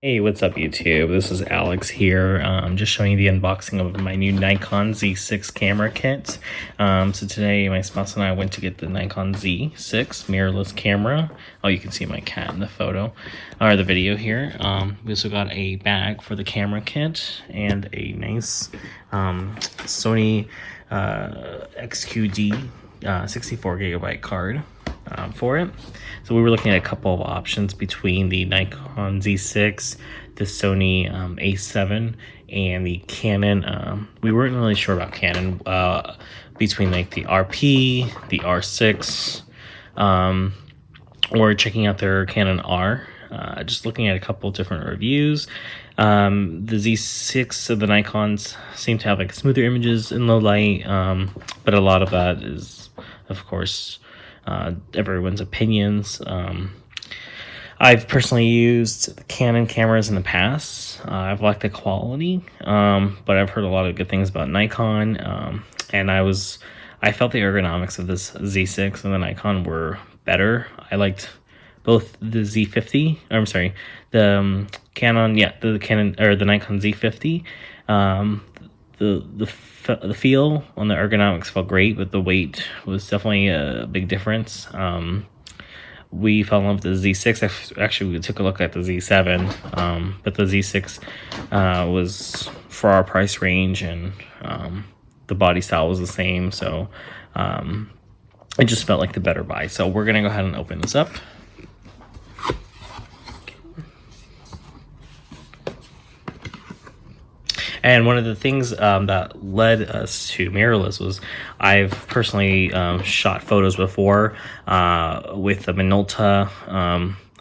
Hey, what's up YouTube? This is Alex here. Just showing you the unboxing of my new Nikon Z6 camera kit. So today my spouse and I went to get the Nikon Z6 mirrorless camera. Oh, you can see my cat in the photo, or the video here. We also got a bag for the camera kit and a nice Sony XQD 64GB card for it. So we were looking at a couple of options between the Nikon Z6, the Sony A7, and the Canon. We weren't really sure about Canon between like the RP, the R6, or checking out their Canon R. Just looking at a couple of different reviews. The Z6 of the Nikons seem to have like smoother images in low light, but a lot of that is, of course, everyone's opinions. I've personally used the Canon cameras in the past. I've liked the quality, but I've heard a lot of good things about Nikon, and I felt the ergonomics of this Z6 and the Nikon were better. I liked both the Z50, I'm sorry, the Canon, the Canon or the Nikon Z50. The feel on the ergonomics felt great, but the weight was definitely a big difference. We fell in love with the Z6. Actually, we took a look at the Z7, but the Z6 was for our price range, and the body style was the same, so it just felt like the better buy. So we're gonna go ahead and open this up. And one of the things that led us to mirrorless was I've personally shot photos before with the Minolta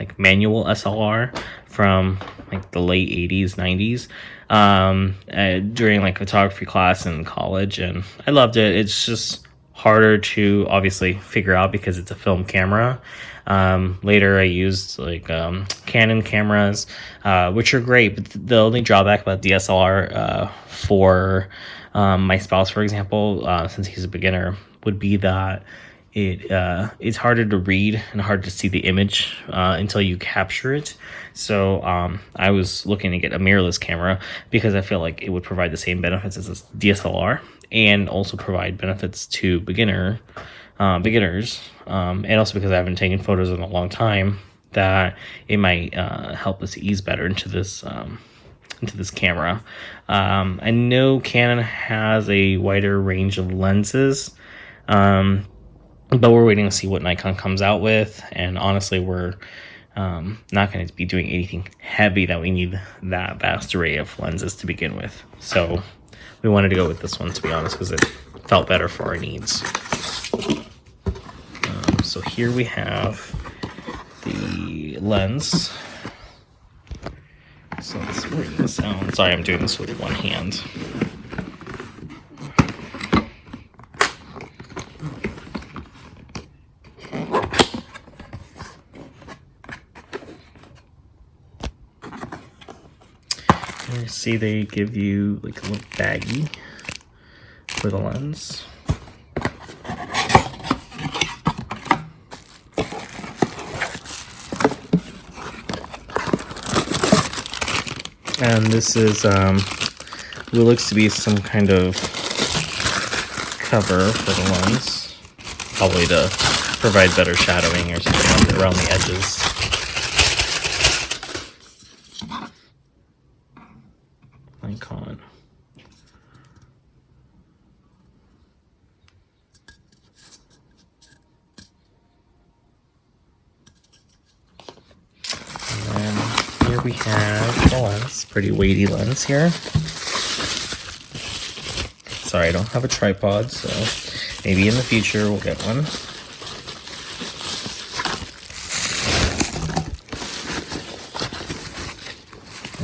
like manual SLR from like the late 80s, 90s during like photography class in college, and I loved it. It's just harder to obviously figure out because it's a film camera. Later I used like Canon cameras, which are great, but the only drawback about DSLR for my spouse, for example, since he's a beginner, would be that it's harder to read and hard to see the image until you capture it. So I was looking to get a mirrorless camera because I feel like it would provide the same benefits as a DSLR and also provide benefits to beginners, and also because I haven't taken photos in a long time, that it might help us ease better into this camera. I know Canon has a wider range of lenses, but we're waiting to see what Nikon comes out with, and honestly we're not going to be doing anything heavy that we need that vast array of lenses to begin with. So we wanted to go with this one, to be honest, because it felt better for our needs. So here we have the lens. So let's bring this out. Sorry, I'm doing this with one hand. You see they give you like a little baggie for the lens. And this is what looks to be some kind of cover for the lens, probably to provide better shadowing or something around the edges. Nikon. Here we have the lens, pretty weighty lens here. Sorry, I don't have a tripod, so maybe in the future we'll get one.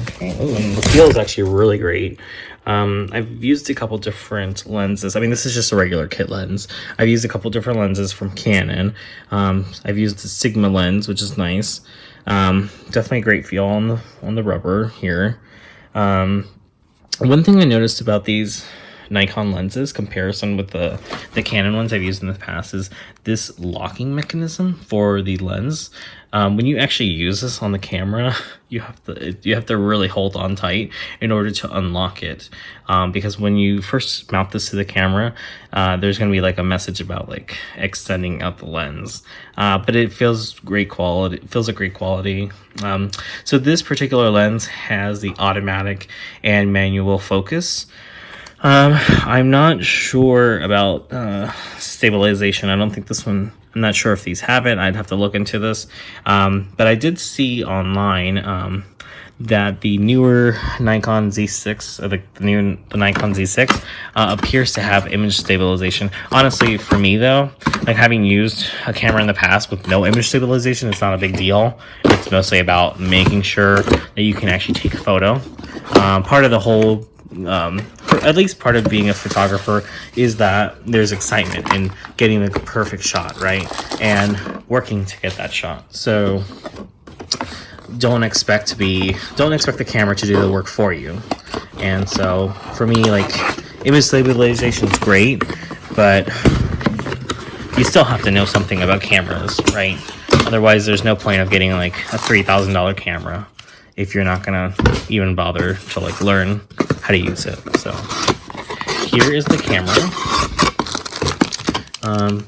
Okay, oh, and the feel is actually really great. I've used a couple different lenses. I mean, this is just a regular kit lens. I've used a couple different lenses from Canon. I've used the Sigma lens, which is nice. Definitely a great feel on the rubber here. One thing I noticed about these Nikon lenses, comparison with the Canon ones I've used in the past, is this locking mechanism for the lens. When you actually use this on the camera, you have to really hold on tight in order to unlock it, because when you first mount this to the camera, there's going to be like a message about like extending out the lens, but it feels great quality. It feels like great quality. So this particular lens has the automatic and manual focus. I'm not sure about stabilization. I don't think this one, I'm not sure if these have it. I'd have to look into this. But I did see online that the newer Nikon Z6, or the Nikon Z6, appears to have image stabilization. Honestly, for me though, like having used a camera in the past with no image stabilization, it's not a big deal. It's mostly about making sure that you can actually take a photo. Part of the whole at least part of being a photographer is that there's excitement in getting the perfect shot, right? And working to get that shot. So don't expect the camera to do the work for you. And so for me, like, image stabilization is great, but you still have to know something about cameras, right? Otherwise there's no point of getting like a $3,000 camera if you're not gonna even bother to like learn how to use it. So here is the camera.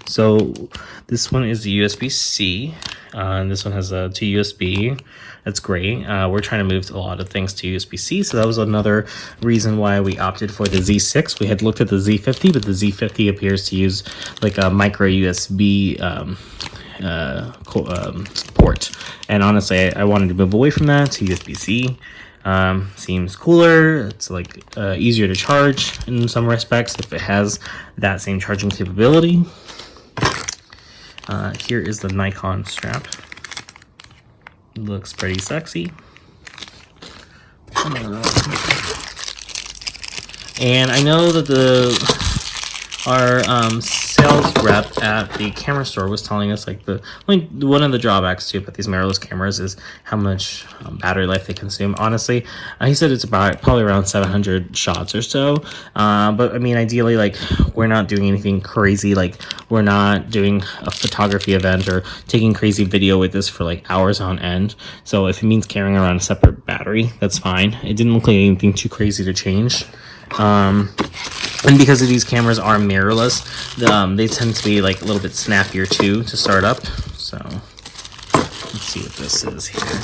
So this one is the USB-C, and this one has a 2 USB. That's great. We're trying to move a lot of things to USB-C, so that was another reason why we opted for the Z6. We had looked at the Z50, but the Z50 appears to use like a micro USB port, and honestly I wanted to move away from that to USB-C. Seems cooler. It's like easier to charge in some respects if it has that same charging capability. Here is the Nikon strap. Looks pretty sexy. And I know that our sales rep at the camera store was telling us like one of the drawbacks too about these mirrorless cameras is how much battery life they consume. Honestly, he said it's probably around 700 shots or so, but I mean ideally, like, we're not doing anything crazy, like we're not doing a photography event or taking crazy video with this for like hours on end. So if it means carrying around a separate battery, that's fine. It didn't look like anything too crazy to change. And because of these cameras are mirrorless, they tend to be like a little bit snappier too to start up. So let's see what this is here.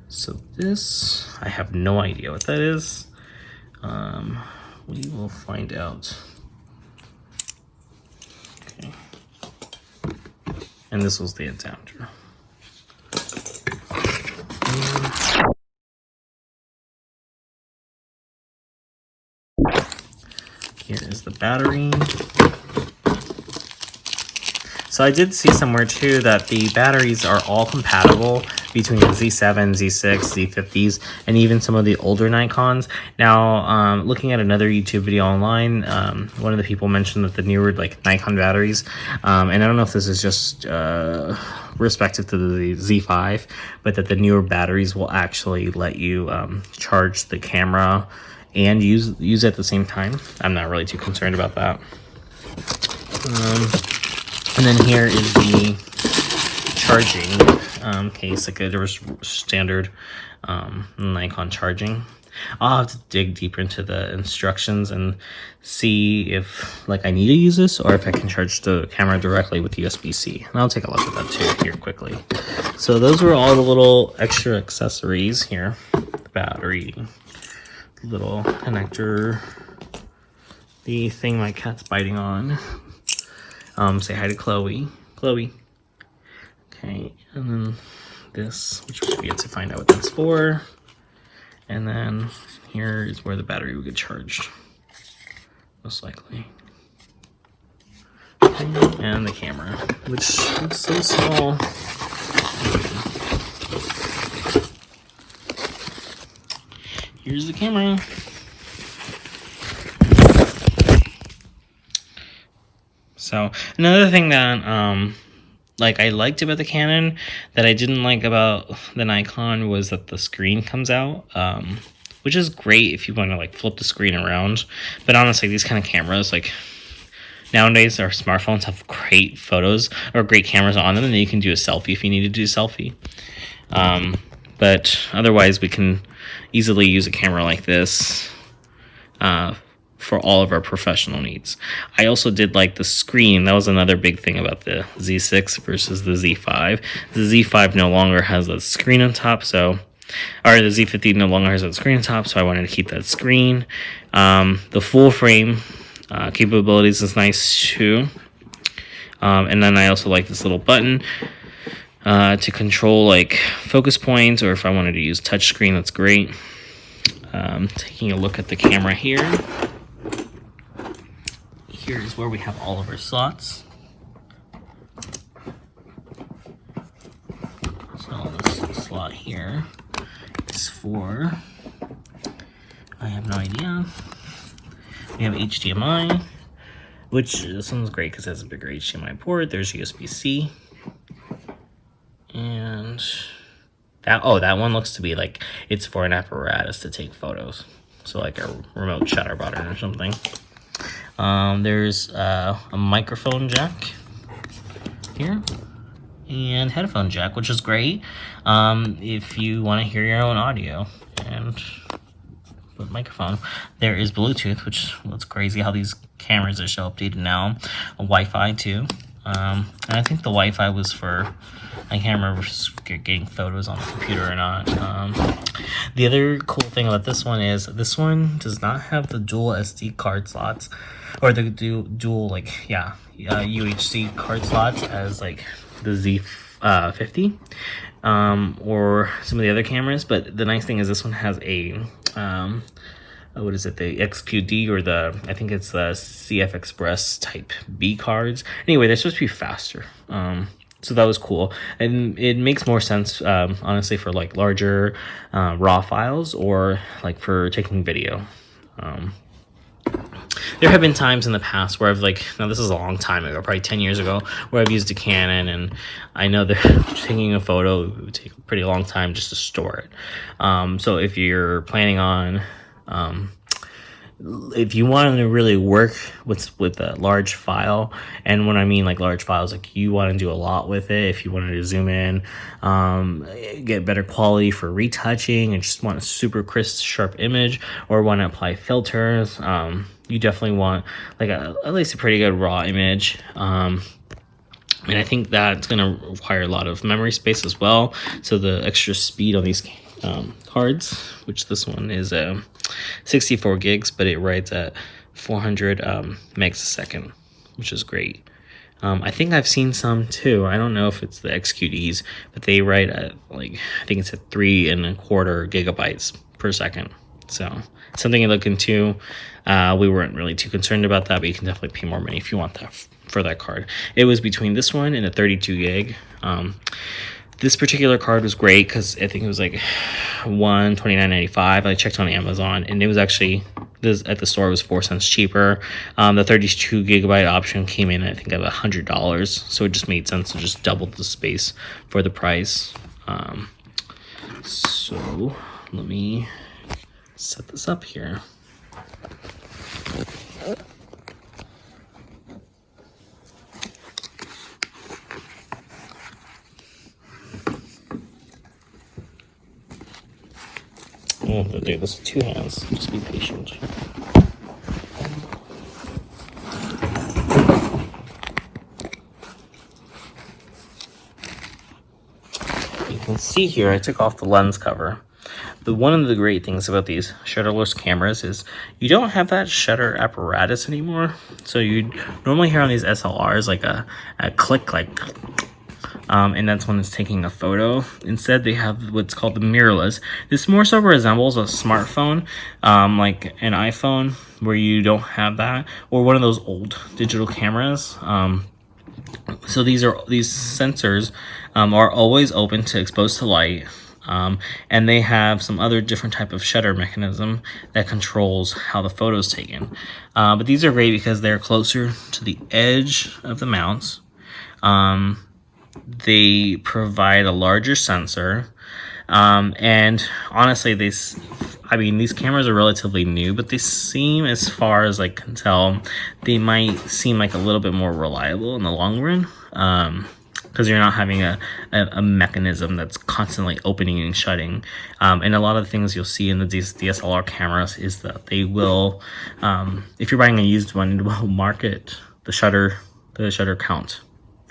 So this, I have no idea what that is. We will find out. Okay. And this was the adapter. Here is the battery. So I did see somewhere too that the batteries are all compatible between the Z7, Z6, Z50s, and even some of the older Nikons. Now, looking at another YouTube video online, one of the people mentioned that the newer like Nikon batteries, and I don't know if this is just respective to the Z5, but that the newer batteries will actually let you charge the camera and use it at the same time. I'm not really too concerned about that. And then here is the charging case, like a standard Nikon charging. I'll have to dig deeper into the instructions and see if like I need to use this or if I can charge the camera directly with USB-C. And I'll take a look at that too here quickly. So those were all the little extra accessories here. The battery, little connector, the thing my cat's biting on. Say hi to Chloe. Chloe. Okay, and then this, which we get to find out what that's for. And then here is where the battery will get charged, most likely. Okay, and the camera, which looks so small. Here's the camera. So another thing that like I liked about the Canon that I didn't like about the Nikon was that the screen comes out which is great if you want to like flip the screen around. But honestly, these kind of cameras, like nowadays, our smartphones have great photos or great cameras on them, and then you can do a selfie if you need to do a selfie. But otherwise, we can easily use a camera like this for all of our professional needs. I also did like the screen. That was another big thing about the Z6 versus the Z5. The Z5 no longer has a screen on top, or the Z50 no longer has that screen on top, so I wanted to keep that screen. The full frame capabilities is nice too. And then I also like this little button to control like focus points, or if I wanted to use touchscreen, that's great. Taking a look at the camera here. Here's where we have all of our slots. So this slot here is for, I have no idea. We have HDMI, which this one's great because it has a bigger HDMI port. There's USB-C. And that one looks to be like it's for an apparatus to take photos. So like a remote shutter button or something. There's a microphone jack here and headphone jack, which is great if you want to hear your own audio and put microphone. There is Bluetooth, which looks crazy how these cameras are so updated now. Wi-Fi too. And I think the Wi-Fi was for, I can't remember if getting photos on the computer or not. The other cool thing about this one is this one does not have the dual SD card slots, or the dual like UHC card slots as like the Z50 or some of the other cameras. But the nice thing is this one has a what is it, the XQD or I think it's the CF Express type B cards. Anyway, they're supposed to be faster. So that was cool. And it makes more sense, honestly, for like larger RAW files or like for taking video. There have been times in the past where I've now this is a long time ago, probably 10 years ago, where I've used a Canon, and I know that taking a photo would take a pretty long time just to store it. So if you're planning on, if you want to really work with a large file, and when I mean like large files, like you want to do a lot with it, if you wanted to zoom in, get better quality for retouching, and just want a super crisp, sharp image, or want to apply filters, you definitely want like at least a pretty good raw image. And I think that's going to require a lot of memory space as well. So the extra speed on these cards, which this one is 64 gigs, but it writes at 400 megs a second, which is great. I think I've seen some too. I don't know if it's the XQDs, but they write at I think it's at 3.25 gigabytes per second. So something to look into. We weren't really too concerned about that, but you can definitely pay more money if you want that for that card. It was between this one and a 32 gig. This particular card was great because I think it was like $129.95. I checked on Amazon, and it was actually at the store, it was 4 cents cheaper. The 32 gigabyte option came in, I think, at $100, so it just made sense to just double the space for the price. So let me set this up here. I have to do this with 2 hands. Just be patient. You can see here I took off the lens cover. But one of the great things about these shutterless cameras is you don't have that shutter apparatus anymore. So you normally hear on these SLRs like a click, and that's when it's taking a photo. Instead, they have what's called the mirrorless. This more so resembles a smartphone, like an iPhone, where you don't have that, or one of those old digital cameras. So these sensors are always open to expose to light, and they have some other different type of shutter mechanism that controls how the photo is taken. But these are great because they're closer to the edge of the mounts. They provide a larger sensor, and honestly, I mean, these cameras are relatively new, but they seem, as far as I can tell, they might seem like a little bit more reliable in the long run. Because you're not having a mechanism that's constantly opening and shutting. And a lot of the things you'll see in the DSLR cameras is that they will, if you're buying a used one, it will market the shutter count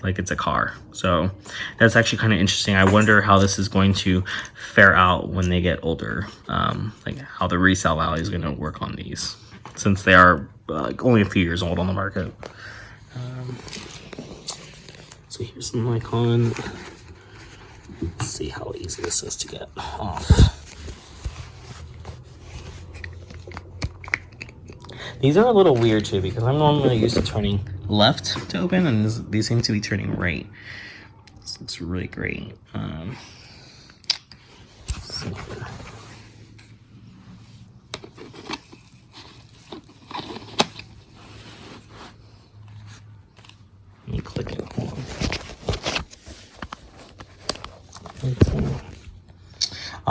like it's a car. So that's actually kind of interesting. I wonder how this is going to fare out when they get older, like how the resale value is going to work on these, since they are only a few years old on the market. So here's some Nikon. Let's see how easy this is to get off. These are a little weird too, because I'm normally used to turning left to open, and these seem to be turning right. So it's really great. Let's see here. Let me click it.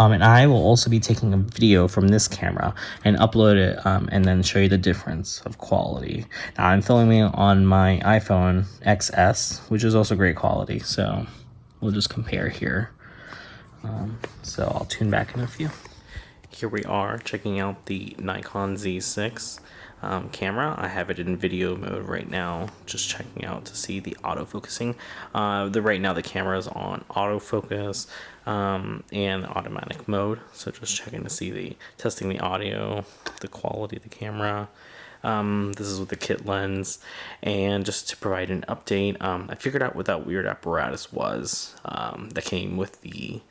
And I will also be taking a video from this camera and upload it and then show you the difference of quality. Now I'm filming on my iPhone XS, which is also great quality, so we'll just compare here. So I'll tune back in a few. Here we are checking out the Nikon Z6 camera. I have it in video mode right now, just checking out to see the autofocusing. Right now the camera is on autofocus and automatic mode, so just checking to see testing the audio, the quality of the camera. This is with the kit lens, and just to provide an update, I figured out what that weird apparatus was that came with the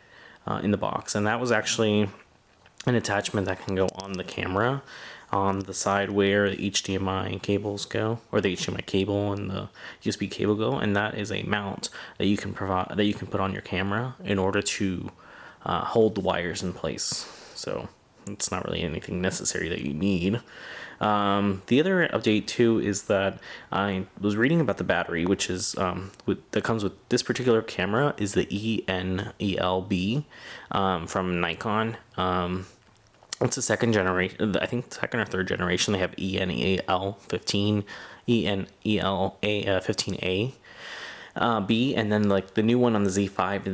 in the box, and that was actually an attachment that can go on the camera on the side where the HDMI cables go, or the HDMI cable and the USB cable go, and that is a mount that you can put on your camera in order to hold the wires in place. So it's not really anything necessary that you need. The other update too is that I was reading about the battery, which is that comes with this particular camera, is the ENELB from Nikon. It's a second generation, I think second or third generation. They have ENEL15, ENELA15A, B, and then like the new one on the Z5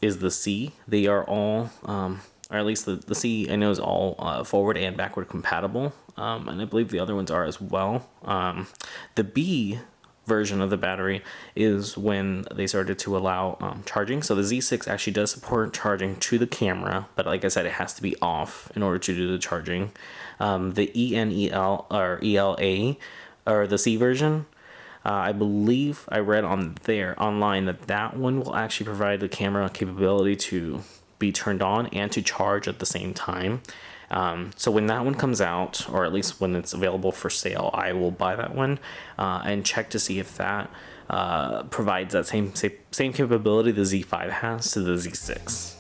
is the C. They are all, or at least the C I know is all forward and backward compatible, and I believe the other ones are as well. The B version of the battery is when they started to allow charging. So the Z6 actually does support charging to the camera, but like I said, it has to be off in order to do the charging. The ENEL or ELA, or the C version, I believe I read online that one will actually provide the camera capability to be turned on and to charge at the same time. So when that one comes out, or at least when it's available for sale, I will buy that one and check to see if that provides that same capability the Z5 has to the Z6.